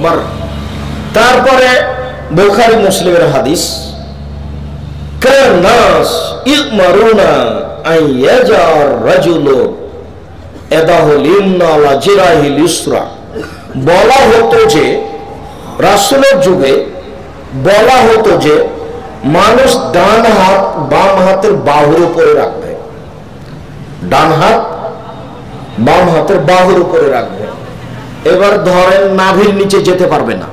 আকবার। তারপরে বুখারী মুসলিমের হাদিস, কানাস ইমারুনা আইয়াজার রাজুলু এদাহুল ইমনা আলা জিরাহিল ইসরা। বলা হতো যে রাসূলের যুগে বলা হতো যে মানুষ ডান হাত বাম হাতের বাহুর উপরে রাখবে, ডান হাত বাম হাতের বাহুর উপরে রাখবে। এবার ধরেন নাভির নিচে যেতে পারবে না।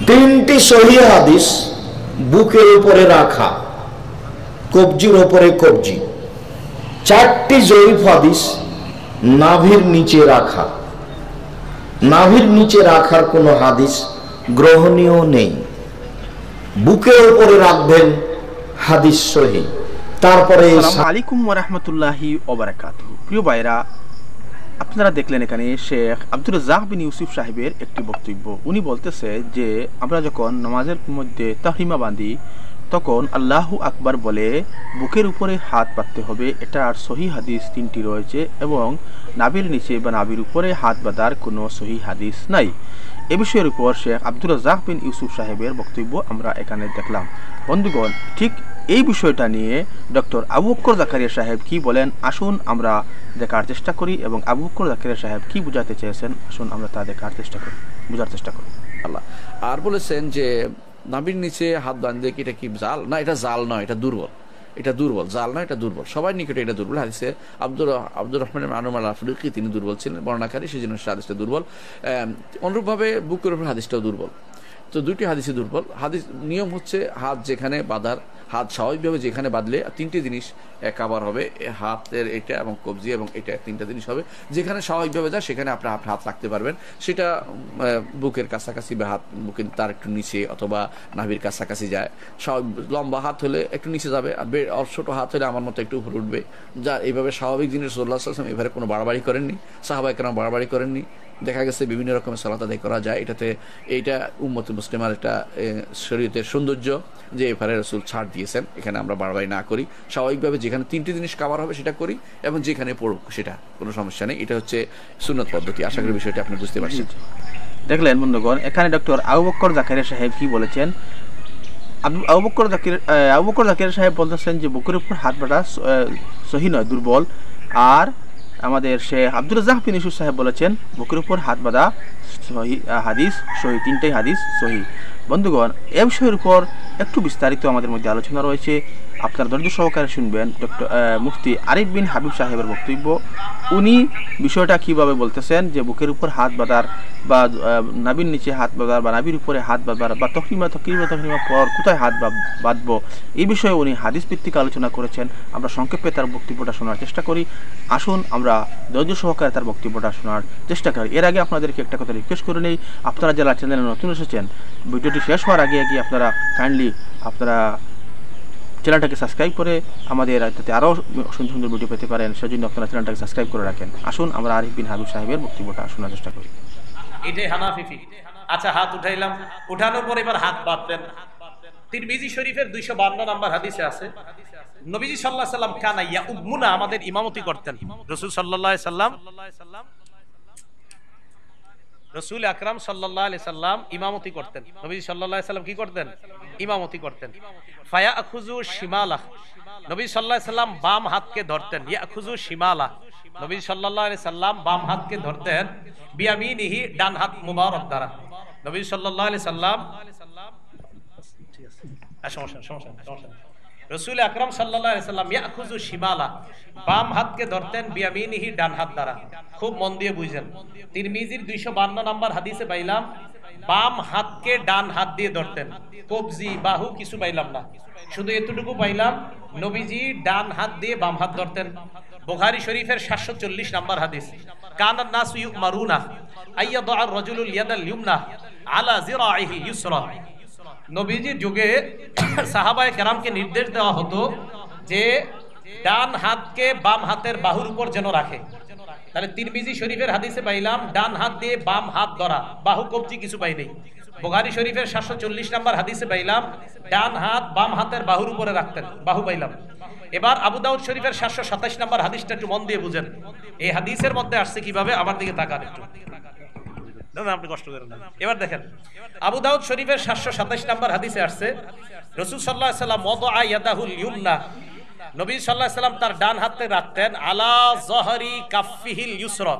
তিনটি সহিহ হাদিস বুকের উপরে রাখা, কবজির উপরে কবজি। চারটি জয়ীফ হাদিস নাভির নিচে রাখা। নাভির নিচে রাখার কোনো হাদিস গ্রহণীয় নেই। বুকের উপরে রাখবেন, হাদিস সহিহ। তারপরে আসসালামু আলাইকুম ওয়া রাহমাতুল্লাহি ওয়া বারাকাতুহু। প্রিয় ভাইরা, আপনারা দেখলেন এখানে শেখ আব্দুর রাজ্জাক বিন ইউসুফ সাহেবের একটি বক্তব্য। উনি বলতেছে যে আমরা যখন নামাজের মধ্যে তাহরিমা বাঁধি তখন আল্লাহু আকবার বলে বুকের উপরে হাত পাততে হবে। এটার সহিহ হাদিস তিনটি রয়েছে এবং নাভির নিচে বা নাভির উপরে হাত বাঁধার কোনো সহিহ হাদিস নাই। এ বিষয়ের উপর শেখ আব্দুর রাজ্জাক বিন ইউসুফ সাহেবের বক্তব্য আমরা এখানে দেখলাম। বন্ধুগণ, ঠিক এই বিষয়টা নিয়ে ডক্টর আবু বকর জাকারিয়া সাহেব কি বলেন আসুন আমরা দেখার চেষ্টা করি, এবং আবু বকর জাকারিয়া সাহেব কি বুঝাতে চেয়েছেন আসুন আমরা তা দেখার চেষ্টা করি, বোঝার চেষ্টা করি। আল্লাহ আর বলেছেন যে নাভির নিচে হাত বাঁধলে কি এটা কি জাল? না, এটা জাল নয়, এটা দুর্বল। এটা দুর্বল, জাল নয়, এটা দুর্বল। সবাই নিকটে এটা দুর্বল। হাদিসে আব্দুর রহমান মানুম আল আফরিকি তিনি দুর্বল ছিলেন বর্ণনাকারী, সেই জন্য হাদিসটা দুর্বল। অনুরূপভাবে বুকের উপর হাদিসটাও দুর্বল। তো দুইটি হাদিসে দুর্বল। হাদিস নিয়ম হচ্ছে হাত যেখানে বাঁধার, হাত স্বাভাবিকভাবে যেখানে বাঁধলে তিনটি জিনিস কাভার হবে, হাতের এটা এবং কবজি এবং এটা তিনটা জিনিস হবে। যেখানে স্বাভাবিকভাবে যায় সেখানে আপনার হাত রাখতে পারবেন। সেটা বুকের কাছাকাছি বা হাত বুকের তার একটু নিচে অথবা নাভির কাছাকাছি যায়। লম্বা হাত হলে একটু নিচে যাবে, আর ছোটো হাত হলে আমার মতো একটু উপরে উঠবে। যা এইভাবে স্বাভাবিক জিনিস রাসূলুল্লাহ সাল্লাল্লাহু আলাইহি ওয়াসাল্লাম এভাবে কোনো বাড়াবাড়ি করেননি, সাহাবায়ে কেরাম বাড়াবাড়ি করেননি। দেখা গেছে বিভিন্ন রকমের সালাত আদায় করা যায়। এইটা উম্মতে মুসলিমার একটা শরীয়তের সৌন্দর্য যে এবারে রাসূল ছাড় দিয়েছেন, এখানে আমরা বাড়াবাড়ি না করি। স্বাভাবিকভাবে যেখানে তিনটি জিনিস কাভার হবে সেটা করি এবং যেখানে পড়ব সেটা কোনো সমস্যা নেই। এটা হচ্ছে সুন্নত পদ্ধতি। আশা করি বিষয়টা আপনি বুঝতে পারছেন। দেখলেন বন্ধুগণ, এখানে ডক্টর আবু বকর জাকারিয়া সাহেব কি বলেছেন। আবু বকর জাকারিয়া সাহেব বলতেছেন যে বুকের উপর হাত বাঁধা সহিহ নয়, দুর্বল। আর আমাদের শেখ আব্দুর রাজ্জাক বিন ইউসুফ সাহেব বলেছেন বুকের উপর হাত বাঁধা সহিহ হাদিস সহিহ, তিনটাই হাদিস সহিহ। বন্ধুগণ, এ বিষয়ের উপর একটু বিস্তারিত আমাদের মধ্যে আলোচনা রয়েছে, আপনারা ধৈর্য সহকারে শুনবেন। ডক্টর মুফতি আরিফ বিন হাবিব সাহেবের বক্তব্য। উনি বিষয়টা কিভাবে বলতেছেন যে বুকের উপর হাত বাঁধার বা নাভির নিচে হাত বাঁধার বা নাভির উপরে হাত বাঁধার বা তকরিমা পর কোথায় হাত বাঁধবো, এই বিষয়ে উনি হাদিস ভিত্তিক আলোচনা করেছেন। আমরা সংক্ষেপে তার বক্তব্যটা শোনার চেষ্টা করি। আসুন আমরা ধৈর্য সহকারে তার বক্তব্যটা শোনার চেষ্টা করি। এর আগে আপনাদেরকে একটা কথা রিকোয়েস্ট করে নেই, আপনারা যারা চ্যানেলে নতুন এসেছেন ভিডিওটি শেষ হওয়ার আগে আপনারা কাইন্ডলি আপনারা চ্যানেলটাকে সাবস্ক্রাইব করে আমাদের যাতে আরও সুন্দর সুন্দর ভিডিও পেতে পারেন সেজন্য আপনারা চ্যানেলটাকে সাবস্ক্রাইব করে রাখেন। আসুন আমরা আরিফ বিন হাবিব সাহেবের বক্তব্যটা শোনার চেষ্টা করি। এটাই হানাফি ফিকহ। আচ্ছা, হাত উঠাইলাম, উঠানোর পর এবার হাত বাঁধবেন। তিরমিজি শরীফের 252 নম্বর হাদিসে আছে নবীজি সাল্লাল্লাহু আলাইহি সাল্লাম কানা ইয়াউম্মুনা, আমাদের ইমামতি করতেন। রাসূল সাল্লাল্লাহু আলাইহি সাল্লাম, রাসূল আকরাম সাল্লাল্লাহু আলাইহি সাল্লাম ইমামতি করতেন। নবীজি সাল্লাল্লাহু আলাইহি সাল্লাম কি করতেন? ইমামতি করতেন। ফায়াখুযু শিমালাহ, নবী সাল্লাল্লাহু আলাইহি সাল্লাম বাম হাতকে ধরতেন। ইয়াখুযু শিমালাহ, নবী সাল্লাল্লাহু আলাইহি সাল্লাম বাম হাতকে ধরতেন। বিয়ামিনিহি, ডান হাত মুবারক দ্বারা। নবী সাল্লাল্লাহু আলাইহি সাল্লাম রাসূল আকরাম সাল্লাল্লাহু আলাইহি সাল্লাম ইয়াখুযু শিমালা, বাম হাতকে ধরতেন। বিয়ামিনিহি, ডান হাত দ্বারা। খুব মন দিয়ে বুঝেন, তিরমিজির 252 নম্বর হাদিসে পাইলাম বাম হাতকে ডান হাত দিয়ে ধরতেন। কবজি বাহু কিছু পাইলাম না, শুধু এতটুকু পাইলাম নবীজি ডান হাত দিয়ে বাম হাত ধরতেন। বুখারী শরীফের 740 নম্বর হাদিস, কানান নাসু ইউমারুনা আইয়াদা আর রাজুলুল ইয়াদাল ইউমনা আলা জিরাইহিল ইউসরা। নবীজির যুগে সাহাবায়ে কেরামকে নির্দেশ দেওয়া হতো যে ডান হাতকে বাম হাতের বাহুর উপর যেন রাখে। তাহলে তিরমিজি শরীফের হাদিসে পাইলাম ডান হাত দিয়ে বাম হাত ধরা, বাহু কবজি কিছু পাই নাই। বুখারী শরীফের 740 নম্বর হাদিসে পাইলাম ডান হাত বাম হাতের বাহুর উপরে রাখতেন, বাহু পাইলাম। এবার আবু দাউদ শরীফের 727 নম্বর হাদিসটা একটু মন দিয়ে বুঝেন। এই হাদিসের মধ্যে আসছে কিভাবে, আমার দিকে তাকান একটু। না আপনি কষ্ট করেন না। এবার দেখেন আবু দাউদ শরীফের 727 নম্বর হাদিসে আসছে রাসূল সাল্লাল্লাহু আলাইহি ওয়াসাল্লাম ওয়াদা ইয়াদাহুল ইউমনা, নবী সাল্লাল্লাহু আলাইহি ওয়াসাল্লাম তার ডান হাতে রাখতেন আলা যহরি কাফফিহিল ইউসরা,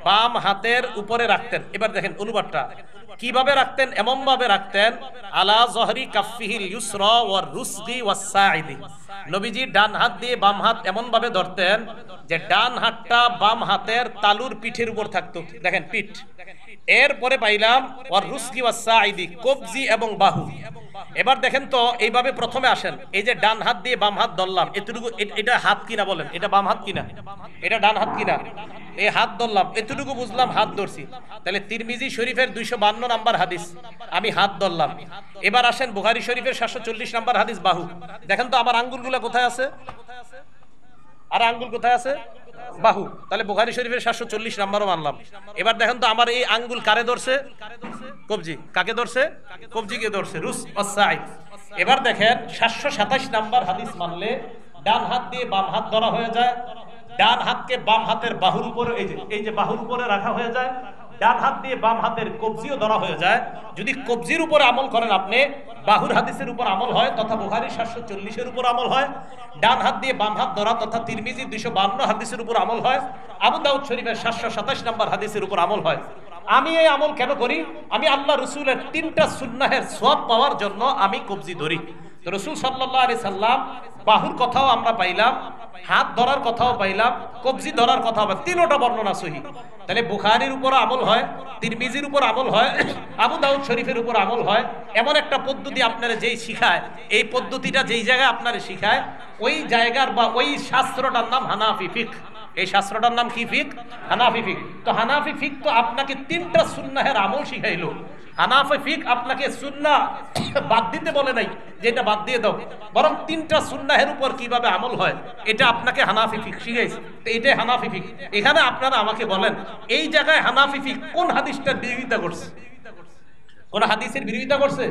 বাম হাতের উপরে রাখতেন। এবার দেখেন অনুবাদটা কিভাবে রাখতেন, এমন ভাবে রাখতেন আলা যহরি কাফফিহিল ইউসরা ওয়ার রুসগি ওয়াস সাইদি, নবীজি ডান হাত দিয়ে বাম হাত এমন ভাবে ধরতেন যে ডান হাতটা বাম হাতের তালুর পিঠের উপর থাকতো। দেখেন পিঠ, এরপরে পাইলাম ওয়ার রুসগি ওয়াস সাইদি, কবজি এবং বাহু। এবার দেখেন তো এইভাবে প্রথমে আসেন, এই যে ডান হাত দিয়ে বাম হাত ধরলাম, এতটুকু এটা হাত কিনা বলেন, এটা বাম হাত কিনা, এটা ডান হাত কিনা, এই হাত ধরলাম এতটুকু বুঝলাম হাত ধরছি। তাহলে তিরমিজি শরীফের 252 নাম্বার হাদিস আমি হাত ধরলাম। এবার আসেন বুখারী শরীফের 740 নাম্বার হাদিস বাহু। দেখেন তো আমার আঙ্গুলগুলা কোথায় আছে, আর আঙ্গুল কোথায় আছে, বাহু। তাহলে বুখারী শরীফের 740 নাম্বারও মানলাম। এবার দেখেন তো আমার এই আঙ্গুল কারে ধরছে, কবজি। কাকে ধরছে, কবজিকে ধরছে, রুস ওয়াসাইদ। এবার দেখেন 727 নাম্বার হাদিস মানলে ডান হাত দিয়ে বাম হাত ধরা হয়ে যায়, ডান হাতকে বাম হাতের বাহুর উপরে, এই যে বাহুর উপরে রাখা হয়ে যায়, ডান হাত দিয়ে বাম হাতের কবজিও ধরা হয়ে যায়। যদি কবজির উপর আমল করেন আপনি, বাহুর হাদিসের উপর আমল হয় তথা বুখারী 740 এর উপর আমল হয়। ডান হাত দিয়ে বাম হাত ধরা তথা তিরমিজি 252 হাদিসের উপর আমল হয়। আবু দাউদ শরীফের 727 নম্বর হাদিসের উপর আমল হয়। আমি এই আমল কেন করি, আমি আল্লাহ রসুলের 3টা সুন্নাহের সওয়াব পাওয়ার জন্য আমি কবজি ধরি। তো রাসূল সাল্লাল্লাহু আলাইহি সাল্লাম বাহুর কথাও আমরা পাইলাম, হাত ধরার কথাও পাইলাম, কবজি ধরার কথাও পাইলাম, 3টা বর্ণনা সহিহ। তাহলে বুখারীর উপর আমল হয়, তিরমিজির উপর আমল হয়, আবু দাউদ শরীফের উপর আমল হয়। এমন একটা পদ্ধতি আপনারা যেই শিখায়, এই পদ্ধতিটা যেই জায়গায় আপনারা শিখায় ওই জায়গার বা ওই শাস্ত্রটার নাম হানাফি ফিকহ। এই শাস্ত্রটার নাম কি ফিকহ, হানাফি ফিকহ। তো হানাফি ফিকহ তো আপনাকে 3টা সুন্নাহের আমল শিখাইলো। হানাফি ফিকহ আপনাকে সুন্নাহ বাদ দিতে বলে নাই যে এটা বাদ দিয়ে দাও, বরং 3টা সুন্নাহের উপর কিভাবে আমল হয় এটা আপনাকে হানাফি ফিকহ শিখাইছে। তো এটাই হানাফি ফিকহ। এখানে আপনারা আমাকে বলেন এই জায়গায় হানাফি ফিকহ কোন হাদিসটার বিরোধিতা করছে, কোন হাদিসের বিরোধিতা করছে?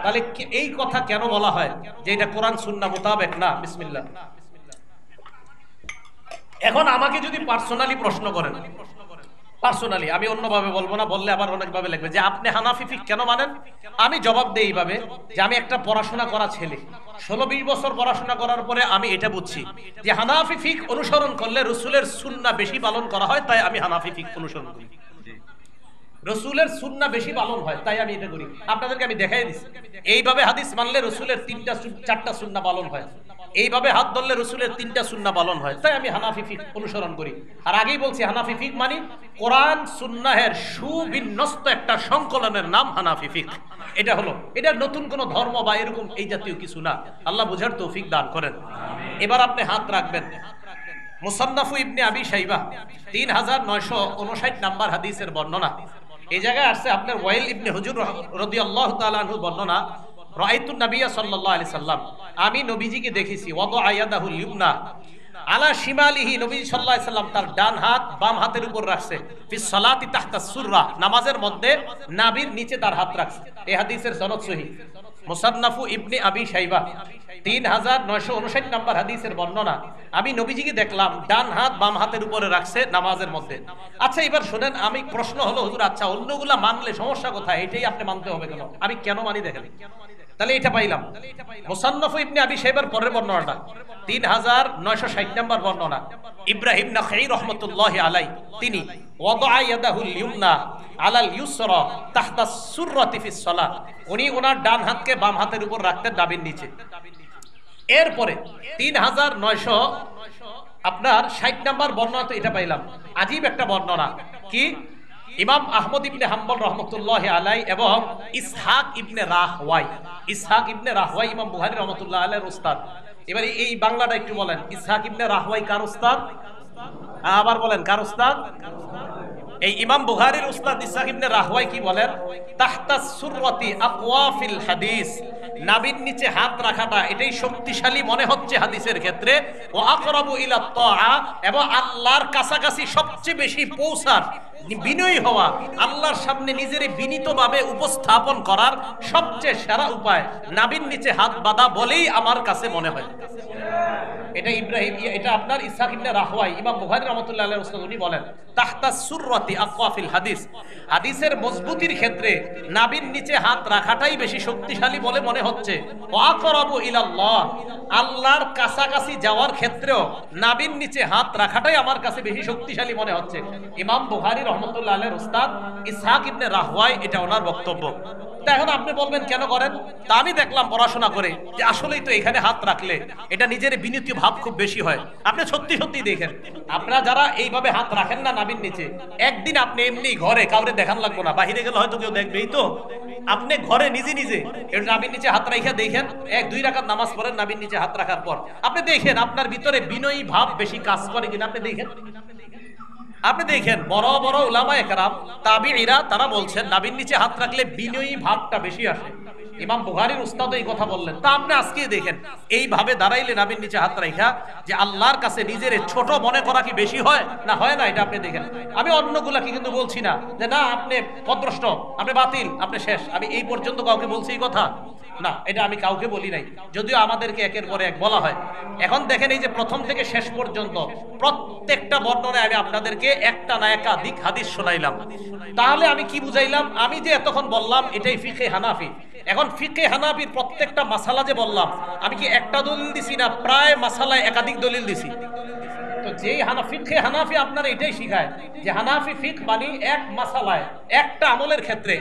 তাহলে এই কথা কেন বলা হয় যে এটা কোরআন সুন্নাহ মোতাবেক না? বিসমিল্লাহ। এখন আমাকে যদি পার্সোনালি প্রশ্ন করেন, পার্সোনালি, আমি অন্যভাবে বলবো না, বললে আবার অনেকভাবে লাগবে যে আপনি হানাফি ফিকহ কেন মানেন, আমি জবাব দেই এইভাবে যে আমি একটা পড়াশোনা করা ছেলে, 16-20 বছর পড়াশোনা করার পরে আমি এটা বুঝছি যে হানাফি ফিকহ অনুসরণ করলে রাসূলের সুন্নাহ বেশি পালন করা হয়, তাই আমি হানাফি ফিকহ অনুসরণ করি। রাসূলের সুন্নাহ বেশি পালন হয় তাই আমি এটা করি। আপনাদেরকে আমি দেখাই দিচ্ছি এইভাবে হাদিস মানলে রাসূলের 4টা সুন্নাহ পালন হয়, এইভাবে হাত ধরলে রাসূলের 3টা সুন্নাহ পালন হয়, তাই আমি হানাফি ফিকহ অনুসরণ করি। আর আগেই বলছি হানাফি ফিকহ মানে কোরআন সুন্নাহের সুবিন্যস্ত একটা সংকলনের নাম হানাফি ফিকহ। এটা হলো, এটা নতুন কোনো ধর্ম বা এরকম এই জাতীয় কিছু না। আল্লাহ বুঝার তৌফিক দান করেন। এবার আপনি হাত রাখবেন মুসান্নাফু ইবনে আবি শাইবা 3959 নাম্বার হাদিসের বর্ণনা। এই জায়গায় আসছে আপনার ওয়াইল ইবনে হুজুর রাদিয়াল্লাহু তাআলা আনহু বর্ণনা, রাআইতুন নাবিয়্য সাল্লাল্লাহু আলাইহি সাল্লাম, আমি নবীজিকে দেখেছি, ওয়াদা ইয়াদাহুল ইউমনা আলা শিমালিহি, নবীজি সাল্লাল্লাহু আলাইহি সাল্লাম তার ডান হাত বাম হাতের উপর রাখছে, ফি সালাতি তাহতা সুররা, নামাজের মধ্যে নাভির নিচে তার হাত রাখছে। এই হাদিসের সনদ সহিহ। মুসান্নাফু ইবনে আবি শাইবা 3959 নাম্বার হাদিসের বর্ণনা, আমি নবীজিকে দেখলাম ডান হাত বাম হাতের উপরে রাখছে নামাজের মধ্যে। আচ্ছা এবার শুনেন, আমি প্রশ্ন হলো হুজুর আচ্ছা অন্যগুলা মানলে সমস্যা কোথায়, এটাই আপনি মানতে হবে কেন? আমি কেন মানি দেখেন। তাহলে এটা পাইলাম মুসান্নাফু ইবনে আবি শাইবার পরের বর্ণনাটা 3960 নাম্বার বর্ণনা, ইব্রাহিম নাখাই রাহমাতুল্লাহি আলাইহি তিনি ওয়াদা ইয়াদাহুল ইউমনা আলাল ইউসরা তাহতা সুররাতি ফিস সালাত, উনি ওনার ডান হাতকে বাম হাতের উপর রাখতেন নাভির নিচে। এরপরে 3900 আপনার 60 নাম্বার বর্ণনা, তো এটা পাইলাম আজীব একটা বর্ণনা কি, ইমাম আহমদ ইবনে হাম্বল রহমতুল্লাহি আলাইহি এবং ইসহাক ইবনে রাহওয়াই, ইসহাক ইবনে রাহওয়াই ইমাম বুখারী রহমতুল্লাহ আলাইহির উস্তাদ। এবারে এই বাংলাটা একটু বলেন, ইসহাক ইবনে রাহওয়াই কার উস্তাদ? আবার বলেন কার উস্তাদ? এই ইমাম বুখারীর উস্তাদ ইসহাক ইবনে রাহওয়াই কি বলেন, তাহতা সুররাতি আকওয়া ফিল হাদিস, নাভির নিচে হাত রাখাটা এটাই শক্তিশালী মনে হচ্ছে হাদিসের ক্ষেত্রে, ও আকরাবু ইলা তাআ, এবং আল্লাহর কাছাকাছি সবচেয়ে বেশি পৌঁছার, বিনয়ী হওয়া, আল্লাহর সামনে নিজের বিনীতভাবে উপস্থাপন করার সবচেয়ে সেরা উপায় নাভির নিচে হাত বাঁধা বলেই আমার কাছে মনে হয়। এটা ইব্রাহিম, এটা আপনার ইসহাক ইবনে রাহওয়াই ইমাম বুখারী রাহমাতুল্লাহি আলাইহি উনি বলেন। তাহতা সুররাতি আকওয়াফিল হাদিস, হাদিসের মজবুতির ক্ষেত্রে নাভির নিচে হাত রাখাটাই বেশি শক্তিশালী বলে মনে হচ্ছে। ওয়া আকরাবু ইলাল্লাহ, আল্লাহর কাছাকাছি যাওয়ার ক্ষেত্রেও নাভির নিচে হাত রাখাটাই আমার কাছে বেশি শক্তিশালী মনে হচ্ছে। ইমাম বুখারী রহমাতুল্লাহ আলাইহির উস্তাদ ইসহাক ইবনে রাহওয়াই, এটা ওনার বক্তব্য। তা এখন আপনি বলবেন কেন করেন? তা আমি দেখলাম পড়াশোনা করে যে আসলেই তো এখানে হাত রাখলে এটা নিজের বিনীত ভাব খুব বেশি হয়। আপনি সত্যি সত্যি দেখেন, আপনারা যারা এইভাবে হাত রাখেন না নাভির নিচে, একদিন আপনি এমনি ঘরে কাউরে দেখান লাগবে না, বাহিরে গেলে হয়তো কেউ দেখবেই, তো আপনি ঘরে নিজে নিজে একটু নাভির নিচে হাত রাখা দেখেন, 1-2 রাকাত নামাজ পড়েন নাভির নিচে হাত রাখার পর, আপনি দেখেন আপনার ভিতরে বিনয়ী ভাব বেশি কাজ করে কিনা। আপনি দেখেন বড় বড় উলামায়ে কেরাম তাবিঈরা তারা বলছেন নাভির নিচে হাত রাখলে বিনয়ী ভাবটা বেশি আসে। ইমাম বুখারীর উস্তাদ এই কথা বললেন। তা আপনি আজকে দেখেন এইভাবে দাঁড়াইলে নাভির নিচে হাত রাখা যে আল্লাহর কাছে নিজের ছোট মনে করা কি বেশি হয় না হয় না? এটা আপনি দেখেন। আমি অন্যগুলাকে কিন্তু বলছি না যে না আপনি পদভ্রষ্ট, আপনি বাতিল, আপনি শেষ। আমি এই পর্যন্ত কাউকে বলছি এই কথা না, এটা আমি কাউকে বলি নাই, যদিও আমাদেরকে একের পরে এক বলা হয়। এখন দেখেন এই যে প্রথম থেকে শেষ পর্যন্ত প্রত্যেকটা বর্ণনায় আমি আপনাদেরকে একটা না একাধিক হাদিস শোনাইলাম। তাহলে আমি কি বুঝাইলাম? আমি যে এতক্ষণ বললাম এটাই ফিকহে হানাফি। এখন ফিকহে হানাফির প্রত্যেকটা মাসালা যে বললাম, আমি কি একটা দলিল দিছি না প্রায় মাসালায় একাধিক দলিল দিছি? তো যেই ফিকহে হানাফি আপনারা এটাই শিখায় যে হানাফি ফিক মানে এক মাসালায় একটা আমলের ক্ষেত্রে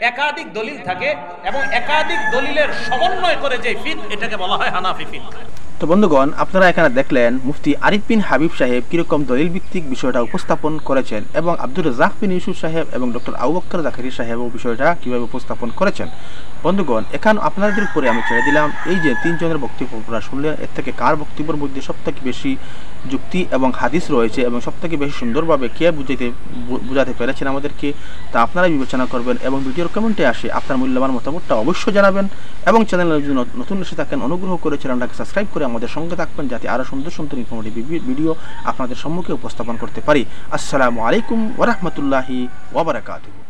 একাধিক দলিল থাকে এবং একাধিক দলিলের সমন্বয় করে যে ফিক, এটাকে বলা হয় হানাফি ফিক। তো বন্ধুগণ, আপনারা এখানে দেখলেন মুফতি আরিফ বিন হাবিব সাহেব কিরকম দলিল ভিত্তিক বিষয়টা উপস্থাপন করেছেন এবং আব্দুর রাজ্জাক বিন ইউসুফ সাহেব এবং ডক্টর আবু বকর জাকারিয়া সাহেবও বিষয়টা কিভাবে উপস্থাপন করেছেন। বন্ধুগণ, এখন আপনাদের উপরে আমি ছেড়ে দিলাম, এই যে 3 জনের বক্তব্য আপনারা শুনলেন, এর থেকে কার বক্তব্যের মধ্যে সবথেকে বেশি যুক্তি এবং হাদিস রয়েছে এবং সবথেকে বেশি সুন্দরভাবে কে বুঝাতে পেরেছেন আমাদেরকে, তা আপনারা বিবেচনা করবেন এবং ভিডিওর কমেন্টে আসে আপনার মূল্যবান মতামতটা অবশ্যই জানাবেন এবং চ্যানেলে যদি নতুন এসে থাকেন অনুগ্রহ করে চ্যানেলটাকে সাবস্ক্রাইব করে আমাদের সঙ্গে থাকবেন, যাতে আরও সুন্দর সুন্দর ইনফরমেটিভ ভিডিও আপনাদের সম্মুখে উপস্থাপন করতে পারি। আসসালামু আলাইকুম ওয়া রাহমাতুল্লাহি ওয়া বারাকাতুহু।